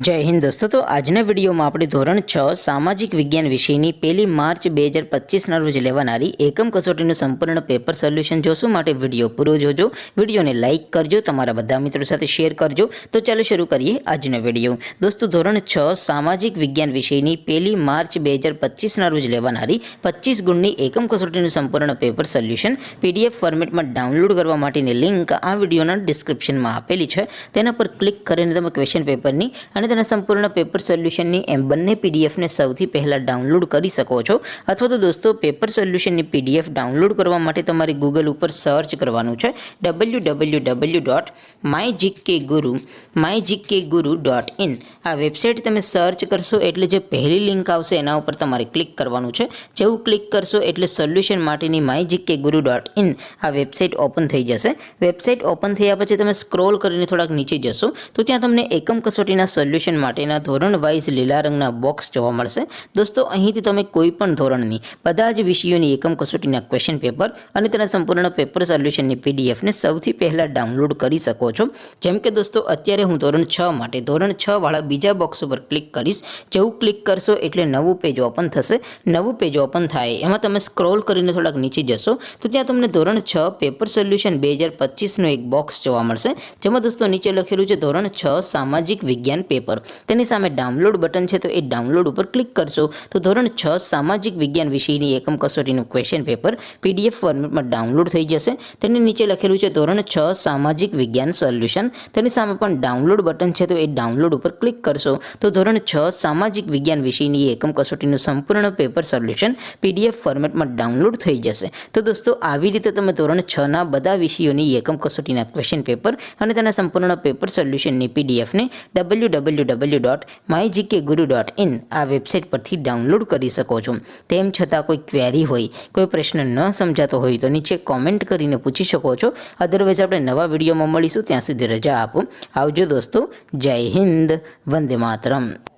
जय हिंद दोस्तों। तो આજના વિડીયોમાં આપણે ધોરણ 6 સામાજિક વિજ્ઞાન વિષયની 1 માર્ચ 2025ના રોજ લેવાનારી એકમ કસોટીનું સંપૂર્ણ પેપર સોલ્યુશન જોશું। માટે વિડીયો પૂરો જોજો, વિડીયોને લાઇક કરજો, તમારા બધા મિત્રો સાથે શેર કરજો। તો ચાલો શરૂ કરીએ આજનો વિડીયો। દોસ્તો ધોરણ 6 સામાજિક વિજ્ઞાન વિષયની 1 માર્ચ 2025ના રોજ લેવાનારી 25 ગુણની એકમ કસોટીનું સંપૂર્ણ પેપર સોલ્યુશન પીડીએફ ફોર્મેટમાં ડાઉનલોડ કરવા માટેની લિંક આ વિડીયોના ડિસ્ક્રિપ્શનમાં આપેલી છે। તેના પર ક્લિક કરીને તમે ક્વેશ્ચન પેપરની અને તેના સંપૂર્ણ પેપર સોલ્યુશનની એમ બંને પીડીએફને સૌથી પહેલાં ડાઉનલોડ કરી શકો છો। અથવા તો દોસ્તો પેપર સોલ્યુશનની પીડીએફ ડાઉનલોડ કરવા માટે તમારે ગૂગલ ઉપર સર્ચ કરવાનું છે www.mygkguru.in। આ વેબસાઇટ તમે સર્ચ કરશો એટલે જે પહેલી લિંક આવશે એના ઉપર તમારે ક્લિક કરવાનું છે। જેવું ક્લિક કરશો એટલે સોલ્યુશન માટેની mygkguru.in આ વેબસાઇટ ઓપન થઈ જશે। વેબસાઇટ ઓપન થયા પછી તમે સ્ક્રોલ કરીને થોડાક નીચે જશો તો ત્યાં તમને એકમ કસોટીના સોલ્યુશન માટેના ધોરણ વાઇઝ લીલા રંગના બોક્સ જોવા મળશે। દોસ્તો અહીંથી તમે કોઈ પણ ધોરણની બધા જ વિષયોની એકમ કસોટીના ક્વેશ્ચન પેપર અને તેના સંપૂર્ણ પેપર સોલ્યુશનની પીડીએફને સૌથી પહેલાં ડાઉનલોડ કરી શકો છો। જેમ કે દોસ્તો અત્યારે હું ધોરણ 6 માટે ધોરણ 6 વાળા બીજા બોક્સ ઉપર ક્લિક કરીશ। જેવું ક્લિક કરશો એટલે નવું પેજ ઓપન થશે। નવું પેજ ઓપન થાય એમાં તમે સ્ક્રોલ કરીને થોડાક નીચે જશો તો ત્યાં તમને ધોરણ 6 પેપર સોલ્યુશન 2025નું એક બોક્સ જોવા મળશે। જેમાં દોસ્તો નીચે લખેલું છે ધોરણ 6 સામાજિક વિજ્ઞાન પેપર। તેની સામે ડાઉનલોડ બટન છે તો એ ડાઉનલોડ ઉપર ક્લિક કરશો તો ધોરણ 6 સામાજિક વિજ્ઞાન વિષયની એકમ કસોટીનું ક્વેશ્ચન પેપર પીડીએફ ફોર્મેટમાં ડાઉનલોડ થઈ જશે। તેની નીચે લખેલું છે ધોરણ 6 સામાજિક વિજ્ઞાન સોલ્યુશન। તેની સામે પણ ડાઉનલોડ બટન છે તો એ ડાઉનલોડ ઉપર ક્લિક કરશો તો ધોરણ 6 સામાજિક વિજ્ઞાન વિષયની એકમ કસોટીનું સંપૂર્ણ પેપર સોલ્યુશન પીડીએફ ફોર્મેટમાં ડાઉનલોડ થઈ જશે। તો દોસ્તો આવી રીતે તમે ધોરણ 6ના બધા વિષયોની એકમ કસોટીના ક્વેશ્ચન પેપર અને તેના સંપૂર્ણ પેપર સોલ્યુશનની પીડીએફને www.mygkguru.in આ વેબસાઇટ પરથી ડાઉનલોડ કરી શકો છો। તેમ છતાં કોઈ ક્વેરી હોય, કોઈ પ્રશ્ન ન સમજાતો હોય તો નીચે કોમેન્ટ કરીને પૂછી શકો છો। અધરવાઇઝ આપણે નવા વિડીયોમાં મળીશું, ત્યાં સુધી રજા આપો। આવજો દોસ્તો। જય હિન્દ, વંદે માતરમ।